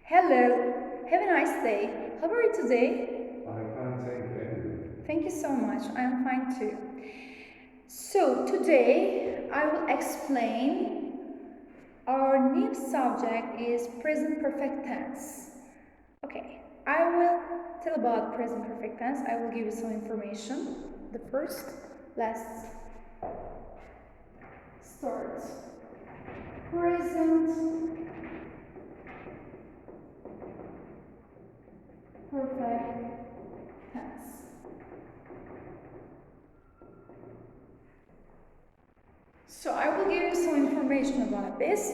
Hello, have a nice day. How are you today? I'm fine, thank you. Thank you so much. I am fine too. So, today I will explain our new subject is present perfect tense. Okay, I will tell about present perfect tense. I will give you some information. The first, let's start. Present perfect tense. So I will give you some information about this.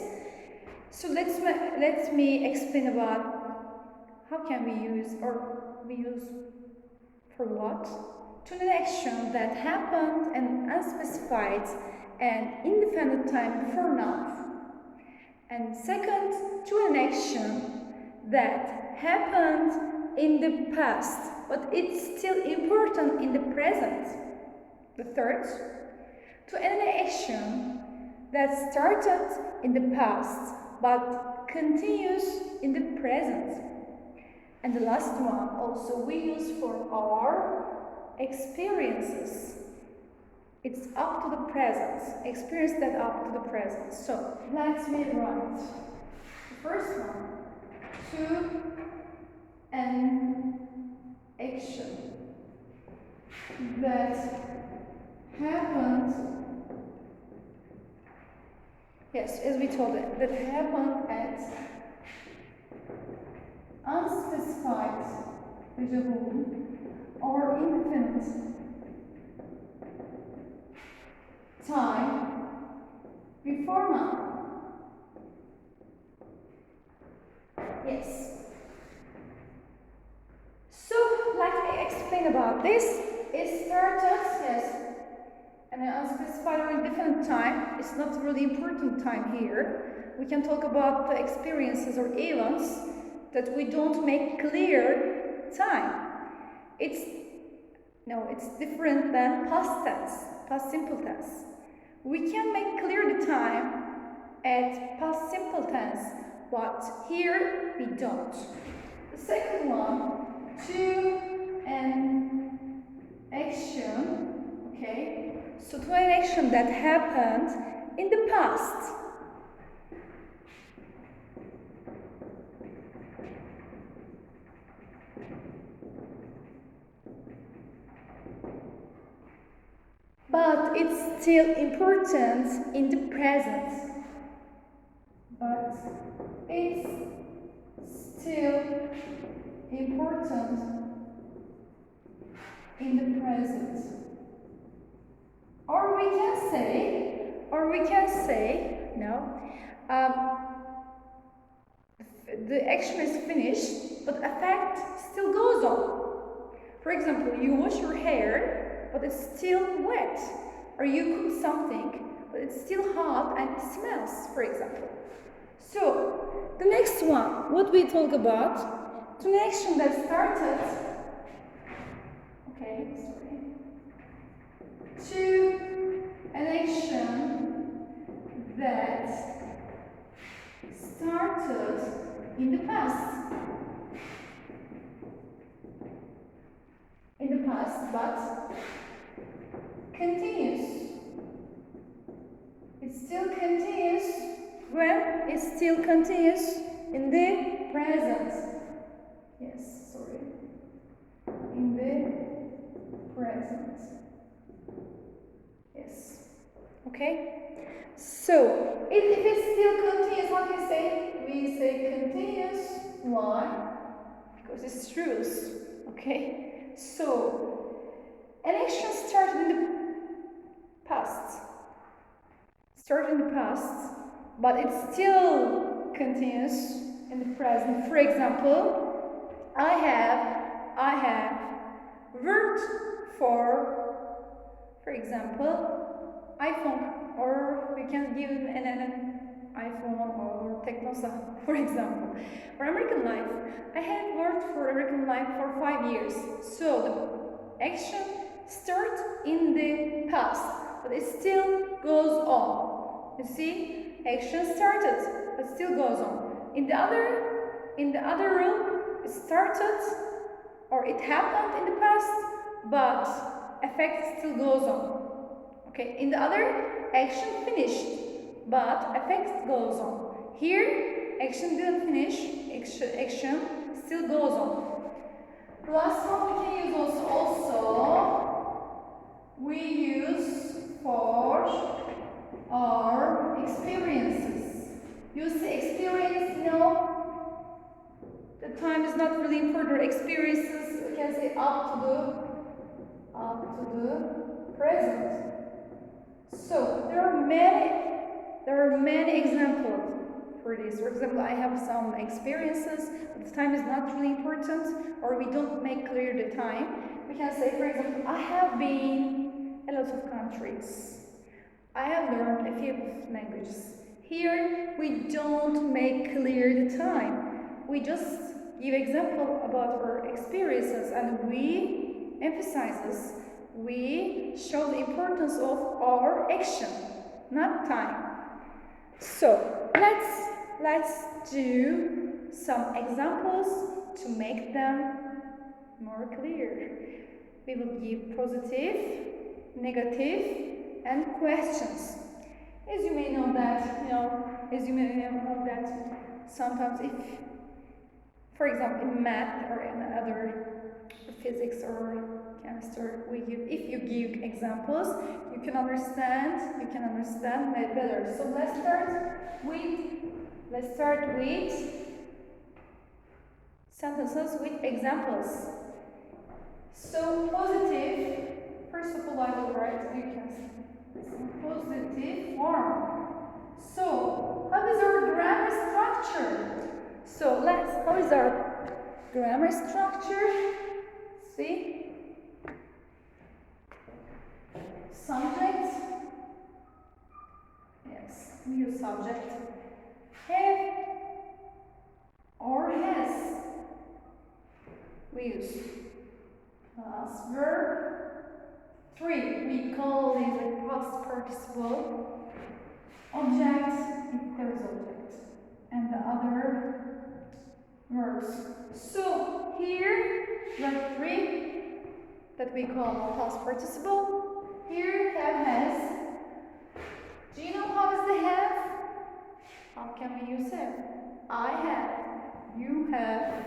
So let me explain about how can we use or we use for what to an action that happened and unspecified and indefinite time before now. And second, to an action that happened in the past but it's still important in the present. The third, to an action that started in the past but continues in the present. And the last one also we use for our experiences. It's up to the present, experience that up to the present. So let me write the first one, to an action that happened. Yes, as we told it, that happened at unspecified déjà or indefinite time before now. Yes. So, let me explain about this. It started, yes, and an unspecified or indefinite time. It's not really important time here. We can talk about the experiences or events that we don't make clear time. It's different than past tense, past simple tense. We can make clear the time at past simple tense, but here we don't. The second one, to an action, okay? So to an action that happened in the past. But it's still important in the present. But it's still important in the present. Or we can say, no, the action is finished, but effect still goes on. For example, you wash your hair, but it's still wet. Or you cook something, but it's still hot and it smells, for example. So, the next one, what we talk about, an action that started, okay, sorry, to an action that started in the past. In the past, but continues. It still continues when it still continues in the present. Yes, sorry. In the present. Yes. Okay? So, if it still continues, what we say? We say continuous. Why? Because it's truth. Okay? So, an action started in the past. Started in the past, but it still continues in the present. For example, I have worked for example, iPhone, or we can give an iPhone or Technosa, for example. For American Life, I have worked for American Life for 5 years. So the action starts in the past, but it still goes on. You see, action started, but still goes on. In the other in the other room, it started or it happened in the past, but effect still goes on. Okay, in the other, action finished, but effect goes on. Here, action didn't finish, action still goes on. The last one we can use also we use for our experiences. You see experience, the time is not really important. Experiences, we can say up to the present. So there are many examples for this. For example, I have some experiences, but the time is not really important, or we don't make clear the time. We can say, for example, I have been a lot of countries. I have learned a few languages. Here, we don't make clear the time. We just give example about our experiences, and we emphasize, we show the importance of our action, not time. So let's do some examples to make them more clear. We will give positive, negative, and questions. As you may know that, sometimes if, for example, in math or in other physics or chemistry, if you give examples, you can understand that better. So let's start with sentences with examples. So positive, first of all, I will write, you can see, positive form. So, how is our grammar structure? So, how is our grammar structure? See? Subject. Yes, we use subject. Have or has. We use plus verb. 3, we call it a past participle. Object, if there is object, and the other verbs. So here we have 3 that we call past participle. Here have has. Do you know how is the have? How can we use have? I have, you have,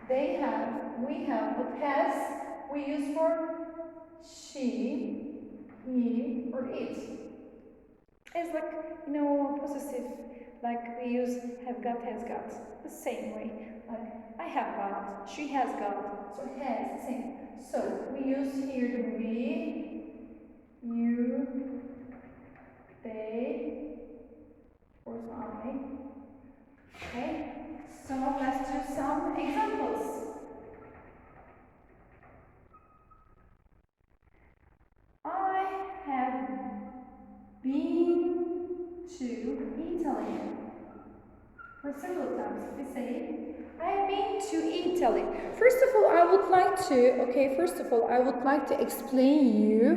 they have, we have. But has we use for she, he, or it. It's like, possessive, like we use have got, has got. The same way. Like I have got, she has got, so has, the same. So we use here the we, you, they, or I. Okay, so let's do some examples. I have been to Italy. For several times, we say, I have been to Italy. First of all, I would like to explain you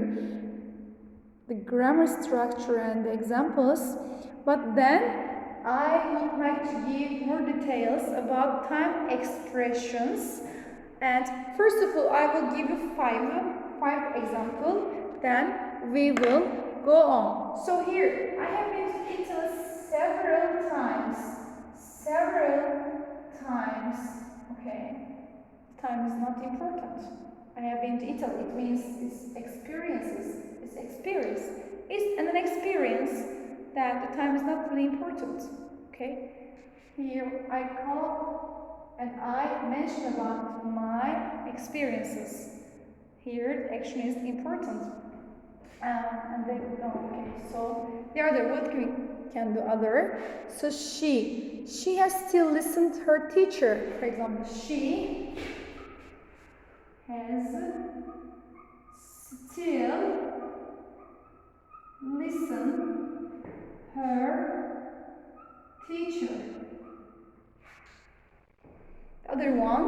the grammar structure and the examples, but then I would like to give more details about time expressions. And first of all, I will give you five examples, then we will go on. So here, I have been to Italy several times, okay? Time is not important. I have been to Italy, it means it's experiences, it's an experience that the time is not really important, okay? Here I call and I mention about my experiences. Here the action is important. And then, okay, so the other, what can do other? So she has still listened to her teacher. For example, she has still listened her teacher. The other one,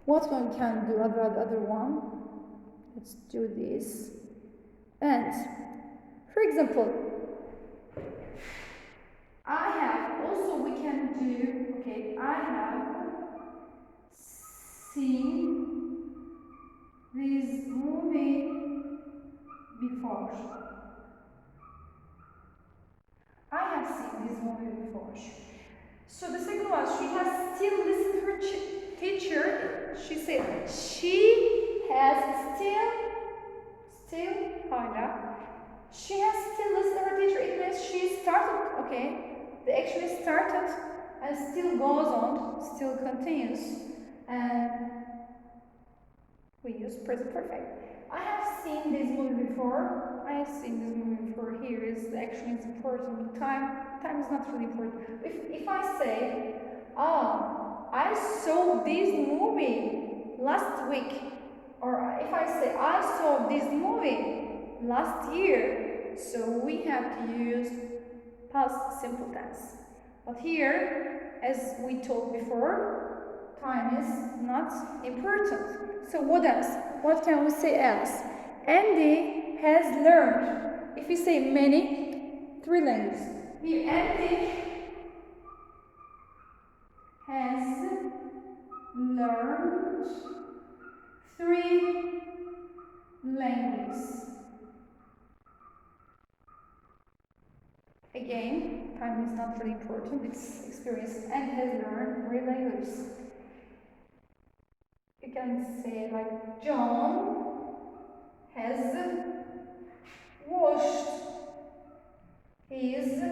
what one can do other one? Let's do this. And, for example, I have, also we can do, okay, I have seen this movie before. I have seen this movie before. So the second one, she has still listened to her teacher. She said she has still, hala. She has still listened to her teacher. It means she started, okay? They actually started and still goes on, still continues. And we use present perfect. I have seen this movie before. I have seen this movie before. Here is actually it's important. Time is not really important. If I say, oh, I saw this movie last week, or if I say I saw this movie last year, so we have to use past simple tense. But here, as we talked before, time is not important. So what else? What can we say else? Andy has learned. If we say many, 3 languages. Here, Andy has learned 3 languages. Again, time is not really important, it's experience, and has learned 3 languages. You can say like John has washed his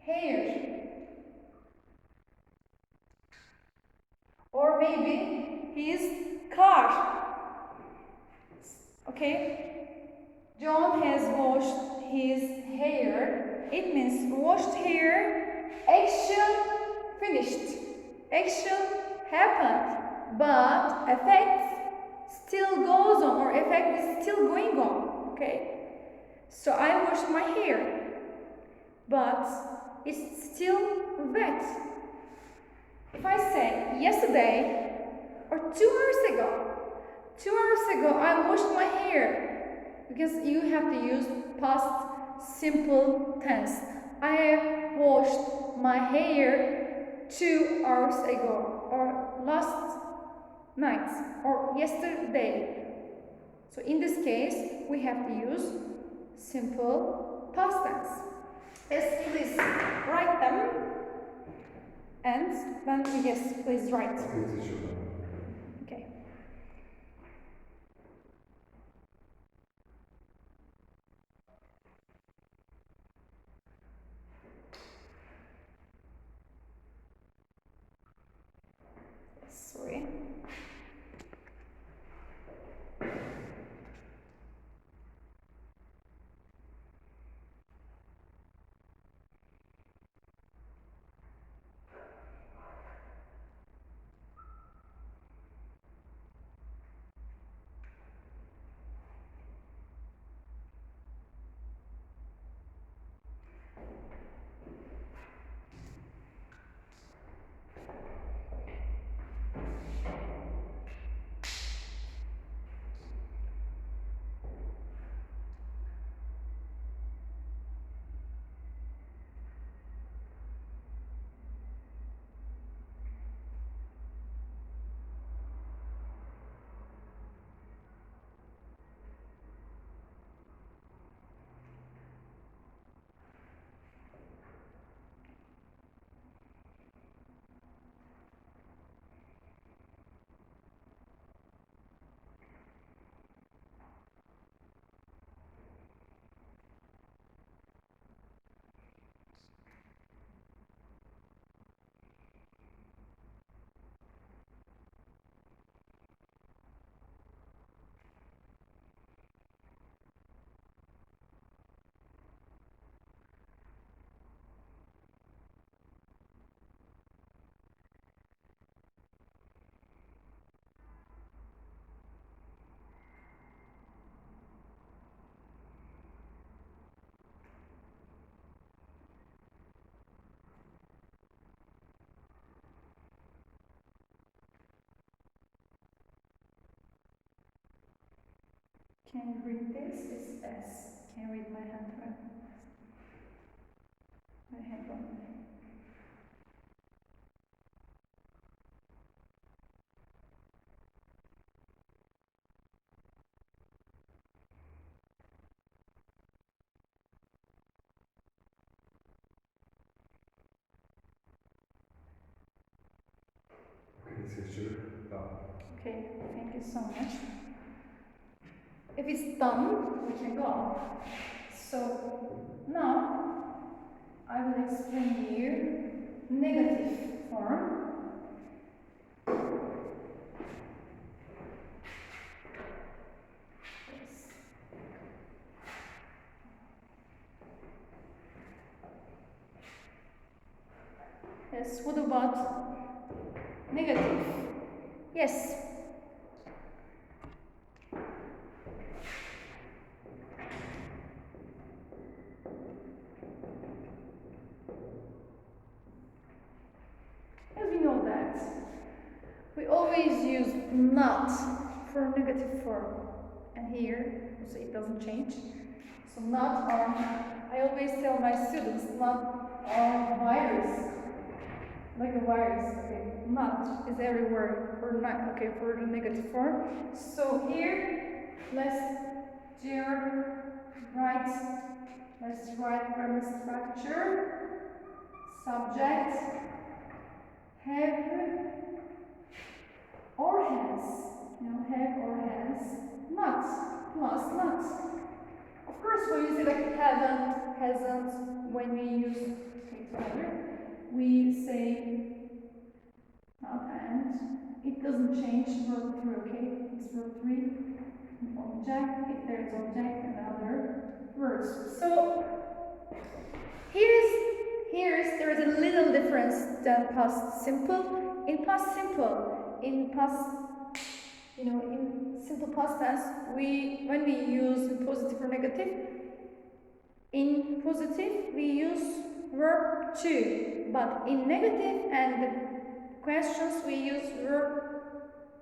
hair. Or maybe his car. Okay? John has washed his hair. It means washed hair, action finished. Action happened, but effect still goes on, or effect is still going on. Okay? So I washed my hair, but it's still wet. If I say yesterday or 2 hours ago I washed my hair, because you have to use past simple tense. I have washed my hair 2 hours ago, or last night, or yesterday. So in this case, we have to use simple past tense. Yes, please write them. And then, yes, please write. Okay. Sorry. Can you read this? It's S. Can you read my handwriting? My handwriting. Okay, thank you so much. If it's done, we can go on. So now I will explain to you negative form. Yes. Yes, what about negative? Yes. As we know that, we always use not for negative form. And here, so it doesn't change. So not on, I always tell my students, not on virus. Like a virus, okay. Not is everywhere for not, okay, for the negative form. So here, let's write grammar structure, subject, have or has, have or has, not, plus not. Of course, when you say like haven't, hasn't, when we use together, we say not and. It doesn't change verb 3, okay? It's verb 3, object, if there is object and other verbs. So there is a little difference than past simple. In past simple, in simple past tense, when we use positive or negative, in positive we use verb to, but in negative and questions we use verb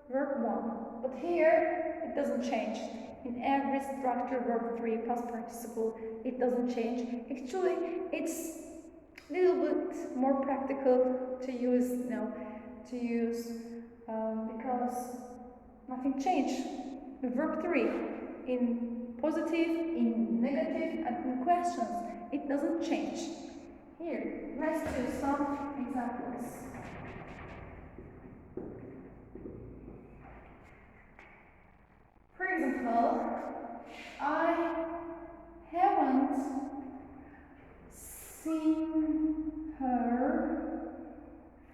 1. But here it doesn't change. In every structure, verb 3, past participle, it doesn't change. Actually, it's a little bit more practical to use because nothing changed. The verb 3 in positive, in negative, and in questions, it doesn't change. Here, let's do some examples. For example, I haven't seen her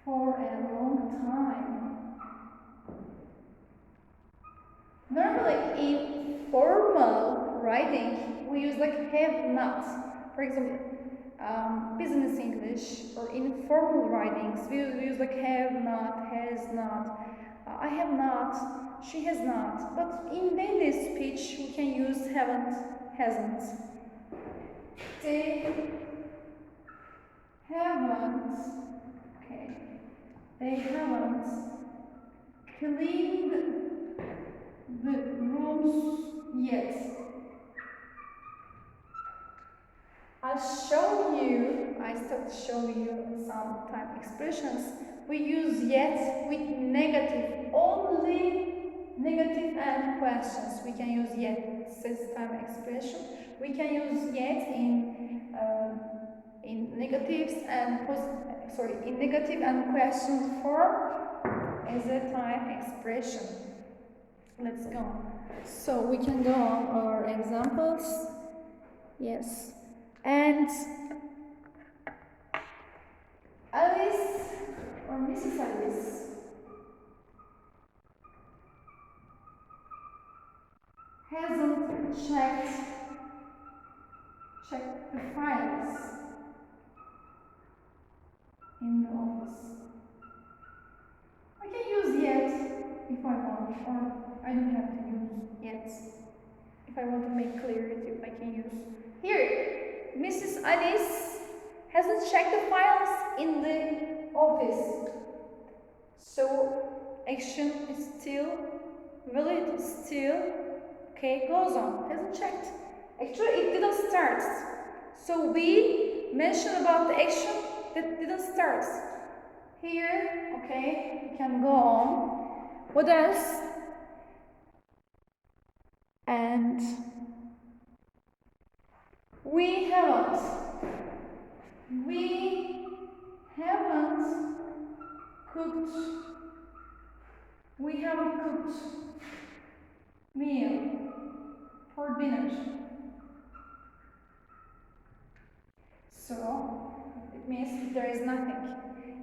for a long time. Normally, in formal writing, we use like have not. For example, business English or informal writings, we use like have not, has not. I have not, she has not. But in daily speech, we can use haven't, hasn't. They haven't, okay, they haven't cleaned the rooms yet. I start showing you some time expressions. We use yet with negative, only negative and questions. We can use yet says time expression. We can use yet in negatives and in negative and question form as a time expression. Let's go. So we can go on our examples. Yes. And Alice or Mrs. Alice hasn't checked the files in the office. I can use yet if I want, or I don't have to use yet. If I want to make clarity, I can use. Here, Mrs. Alice hasn't checked the files in the office. So, action is still valid, still, okay, goes on, hasn't checked. Actually, it didn't start. So, we mentioned about the action that didn't start. Here, okay, we can go on. What else? And we haven't cooked We haven't cooked meal for dinner. So it means there is nothing.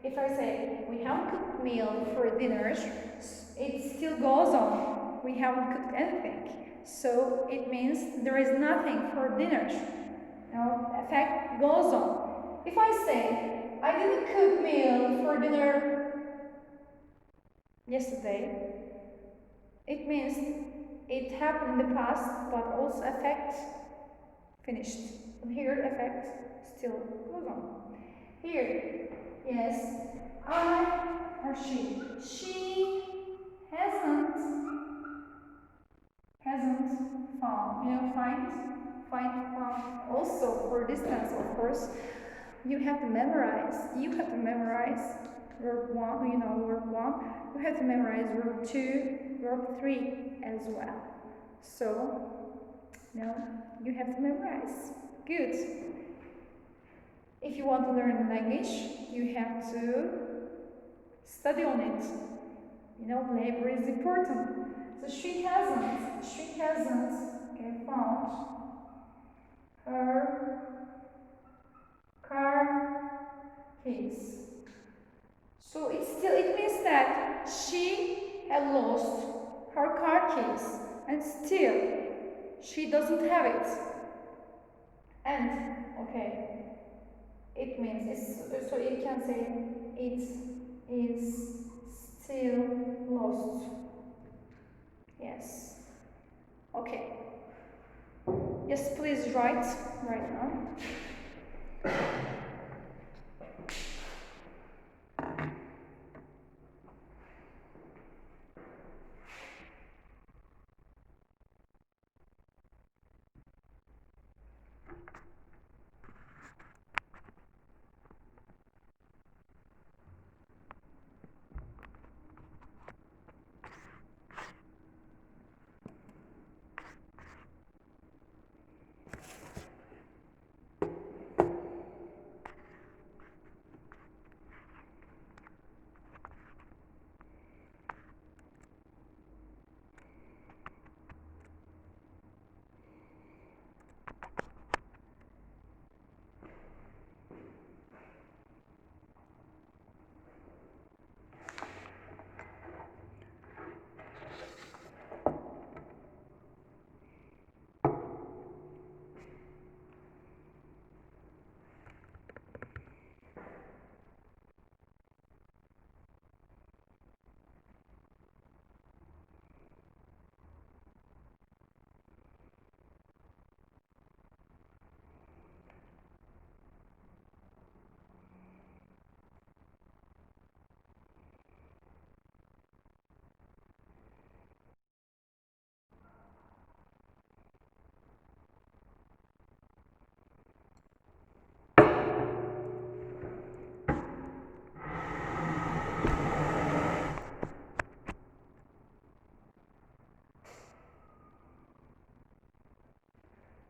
If I say we haven't cooked meal for dinner, it still goes on. We haven't cooked anything. So it means there is nothing for dinner. Now, effect goes on. If I say I didn't cook meal for dinner yesterday, it means it happened in the past, but also effect finished. And here effect still goes on. Here, yes, I or she hasn't found. You know, found. Also for distance, of course, you have to memorize. Verb one. You know, verb one. You have to memorize verb two, verb three as well. So, now you have to memorize. Good. If you want to learn language, you have to study on it. You know, labor is important. So she hasn't found her car keys. So it means that she had lost her car keys and still she doesn't have it. And okay, it means it's, so you can say it is still lost. Yes. Okay. Yes, please write right now.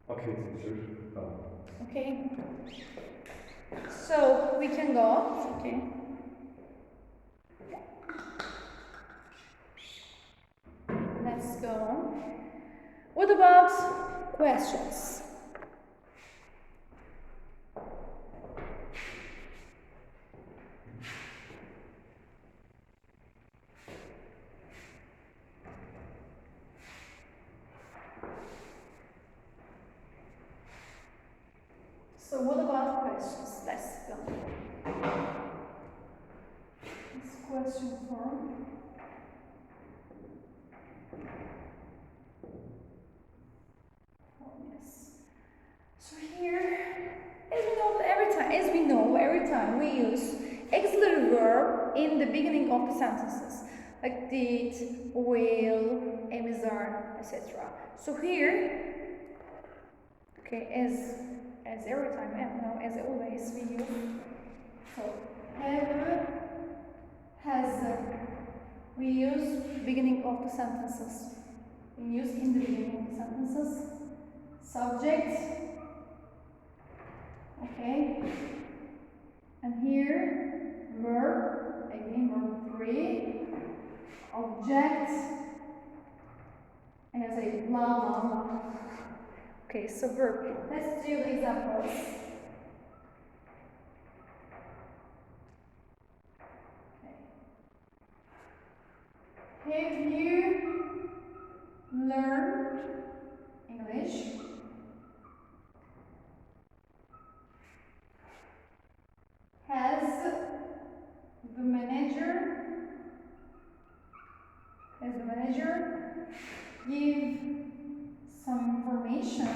Okay, teacher. Okay. So we can go. Okay. Let's go on. What about questions? So what about questions? Let's go. This question form. Yes. So here, as we know every time we use auxiliary verb in the beginning of the sentences, like did, will, are, etc. So here, okay, as every time, no, as always we use. So have, has, we use beginning of the sentences. We use in the beginning of the sentences. Subject. Okay. And here, verb, again verb 3. object as a blah blah blah. Okay, so verb. Let's do examples. Okay. Have you learned English? Has the manager give some information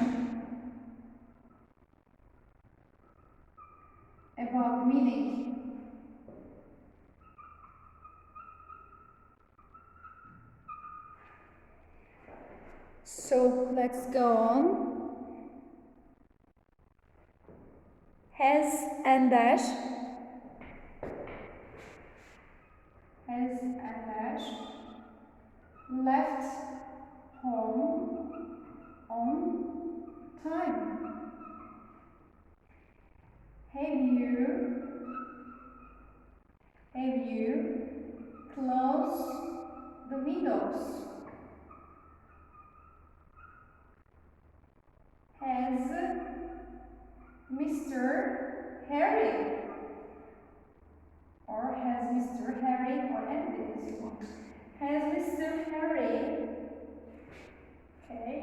about the meeting? So let's go on. Has and dash left home on time? Have you closed the windows? Has Mr. Harry or has Mr. Harry or anything? Has Mr. Harry, okay,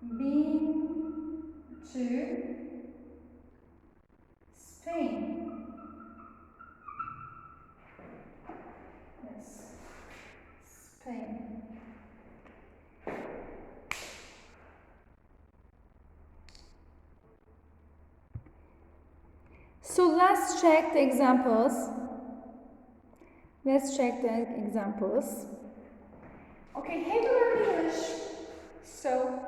been to Spain? Yes, Spain. So let's check the examples. Okay, have you learned English? So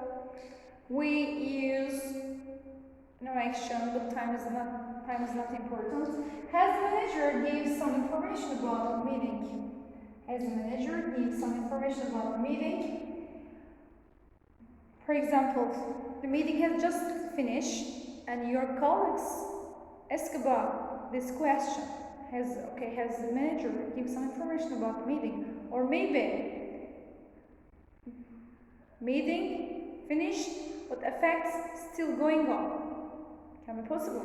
we use no action, but time is not important. Has the manager give some information about the meeting? Has the manager give some information about the meeting? For example, the meeting has just finished and your colleagues ask about this question. Has the manager give some information about the meeting? Or maybe meeting finished but effects still going on. Can be possible.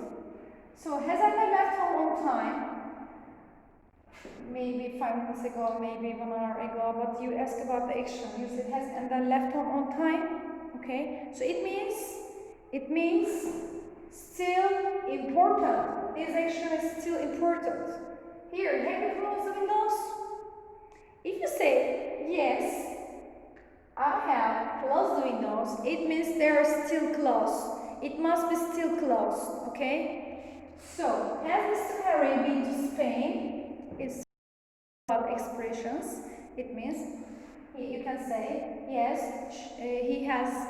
So has I left home on time? Maybe 5 minutes ago, maybe 1 hour ago, but you ask about the action. You said has and then left home on time. Okay, so it means still important. This action is still important. Here, have you closed the windows? If you say yes, I have closed the windows, it means they are still closed. It must be still closed, okay? So, has Mr. Harry been to Spain? It's about expressions. It means you can say yes, he has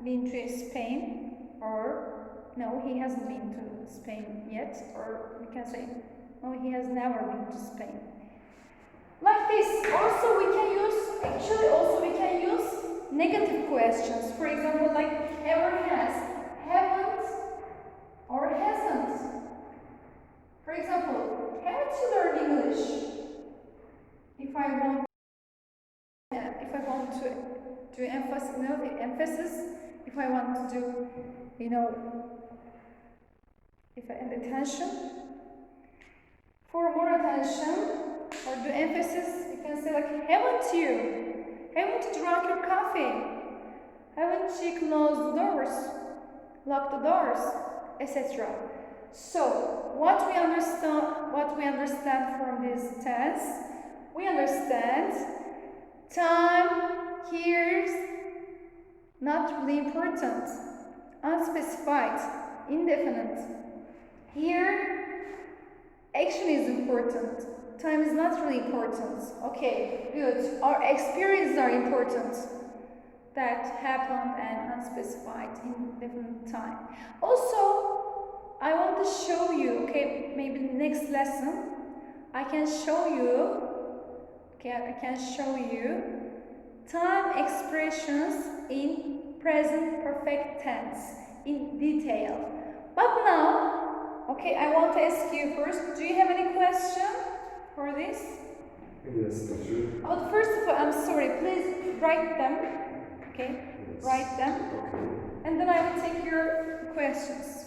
been to Spain, or no, he hasn't been to Spain yet, or we can say no, he has never been to Spain. Like this. Also we can use negative questions. For example, like ever has, haven't, or hasn't. For example, haven't you learned English? If I want to emphasis, if I want to do, if I add attention, for more attention, or do emphasis, you can say like, haven't you drunk your coffee? Haven't you closed the doors, locked the doors, etc. So, what we understand from this tense, we understand time here is not really important, unspecified, indefinite. Here, action is important. Time is not really important. Okay, good. Our experiences are important. That happened and unspecified, indefinite time. Also, I want to show you, okay, maybe the next lesson, I can show you time expressions in present perfect tense in detail. But now, okay, I want to ask you first, do you have any question for this? Yes, teacher. But first of all, I'm sorry, please write them, okay? Yes. Write them, Okay. and then I will take your questions.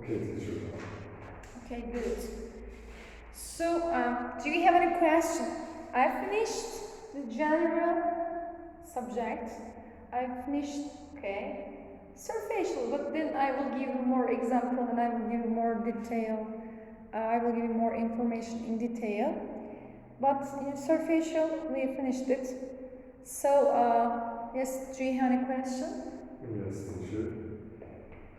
Okay, teacher. Okay, good. So, do you have any question? I finished the general subject. I finished, okay, superficial, but then I will give you more example and I will give you more detail. I will give you more information in detail. But in superficial, we finished it. So, yes, do you have any question? Yes, teacher.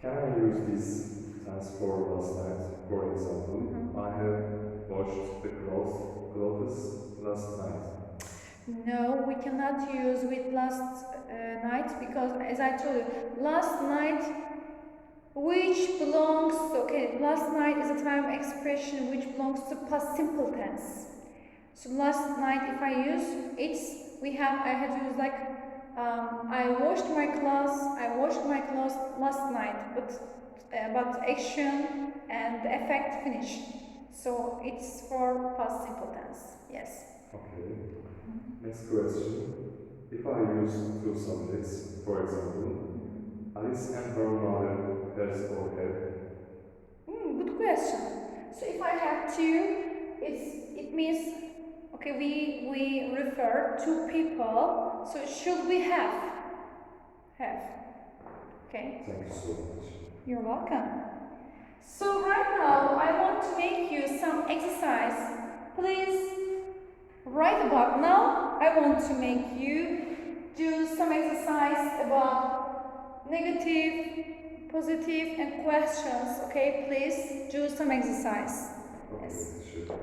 Can I use this tense for last night? For example, I have washed the clothes last night. No, we cannot use with last night because, as I told you, last night which belongs to, okay, last night is a time expression which belongs to past simple tense. So last night, if I use I had to use like I washed my clothes last night, but action and the effect finished. So it's for past simple tense. Yes. Okay. Next question. If I use two subjects, for example, Alice and her mother has or have. Good question. So if I have two, it means okay. We refer to people. So should we have? Have. Okay. Thank you so much. You're welcome. So right now I want to make you some exercise. Please write about now. I want to make you do some exercise about negative, positive, and questions. Okay, please do some exercise. Okay, Yes. teacher.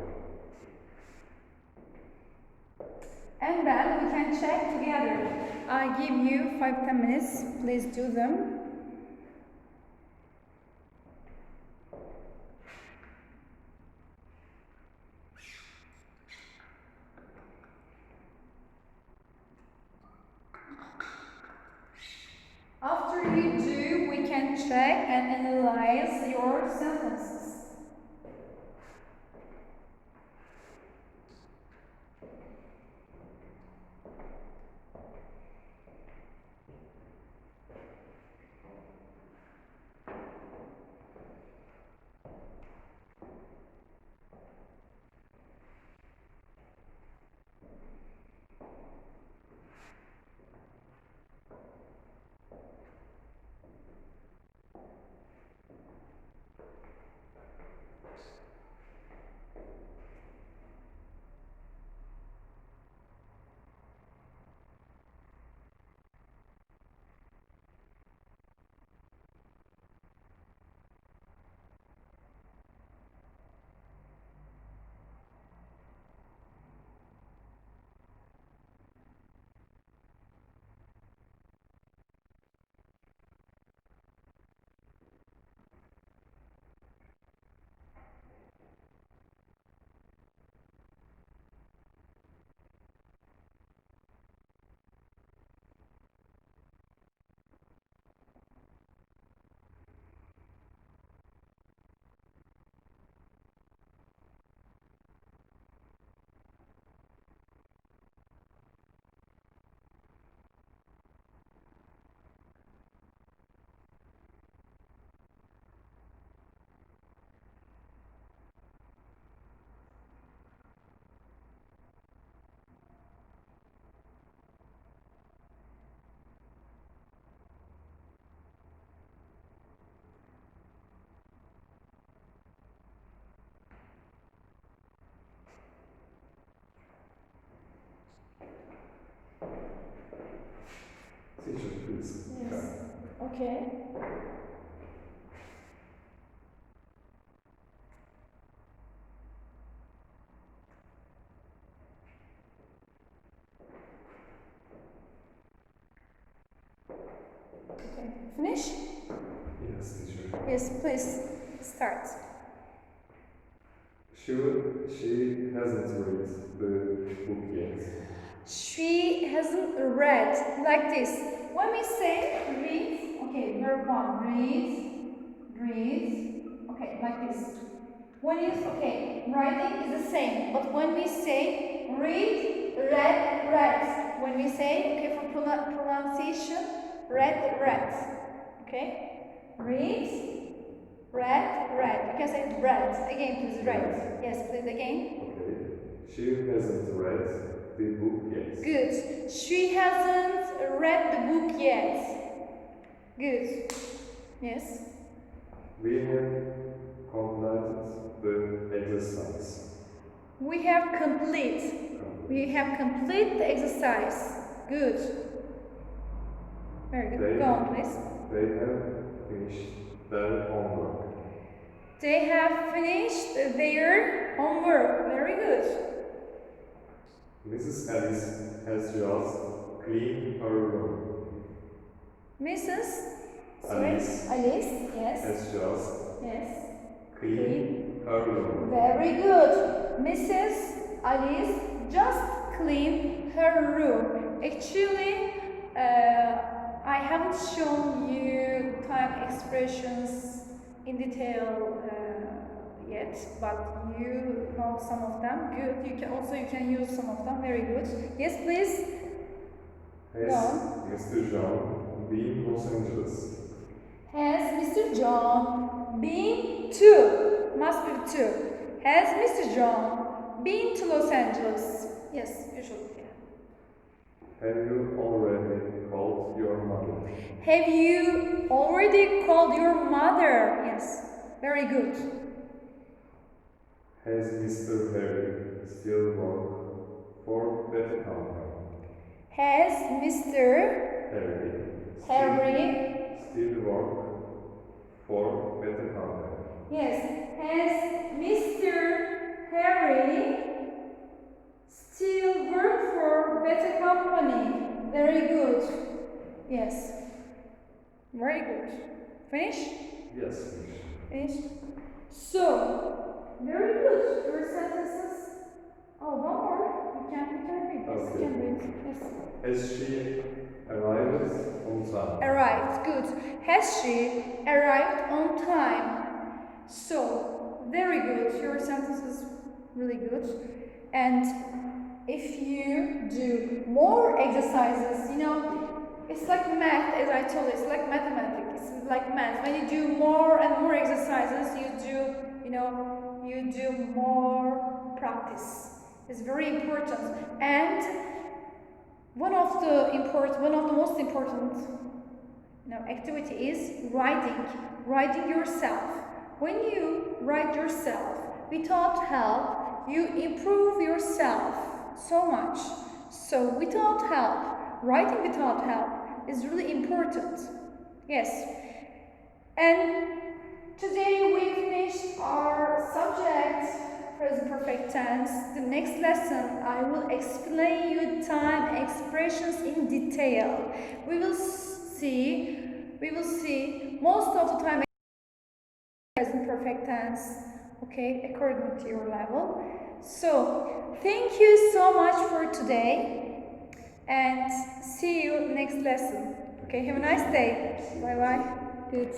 And then we can check together. I give you 5-10 minutes. Please do them. After you do, we can check and analyze your sentences. Teacher, please. Yes. Okay. Okay. Finish? Yes, teacher. Yes, please start. She hasn't read the book yet. She hasn't read like this. When we say read, okay, verb one, read, okay, like this. When you, okay, writing is the same, but when we say read, read. When we say, okay, for pronunciation, read, okay? Read, read. You can say read. Again, please, read. Yes, please, again. Okay. She hasn't read the book yet. Good. She hasn't read the book yet. Good. Yes. We have completed the exercise. We have complete the exercise. Good. Very good. Go on, please. They have finished their homework. They have finished their homework. Very good. Mrs. Alice has just cleaned her room. Mrs. Alice. Alice, yes. Has just Yes. cleaned her room. Very good. Mrs. Alice just cleaned her room. Actually, I haven't shown you time expressions in detail yet, but you know some of them. Good. You can use some of them. Very good. Yes, please. Has Mr. John been Los Angeles? Has Mr. John been to? Must be to. Has Mr. John been to Los Angeles? Yes, you should. Yeah. Have you already called your mother? Have you already called your mother? Yes. Very good. Has Mr. Harry still work for that company? Has Mr. Harry still work for that company? Yes. Has Mr. Harry still work for better company? Very good. Yes. Very good. Finish? Yes, finish. Finished? So, very good. Your sentences. Oh, one more. You can read. Yes, you can read. Yes. Has she arrived on time? Arrived. Good. Has she arrived on time? So, very good. Your sentence is really good. And if you do more exercises, you know, it's like math, as I told you, it's like mathematics. It's like math. When you do more and more exercises, you do more practice. It's very important. And one of the most important activity is writing yourself. When you write yourself without help, you improve yourself so much. So without help, writing without help is really important. Yes. And today we finished our subject, present perfect tense. The next lesson I will explain you time expressions in detail. We will see most of the time present perfect tense, okay, according to your level. So thank you so much for today and see you next lesson. Okay, have a nice day. Bye bye. Good.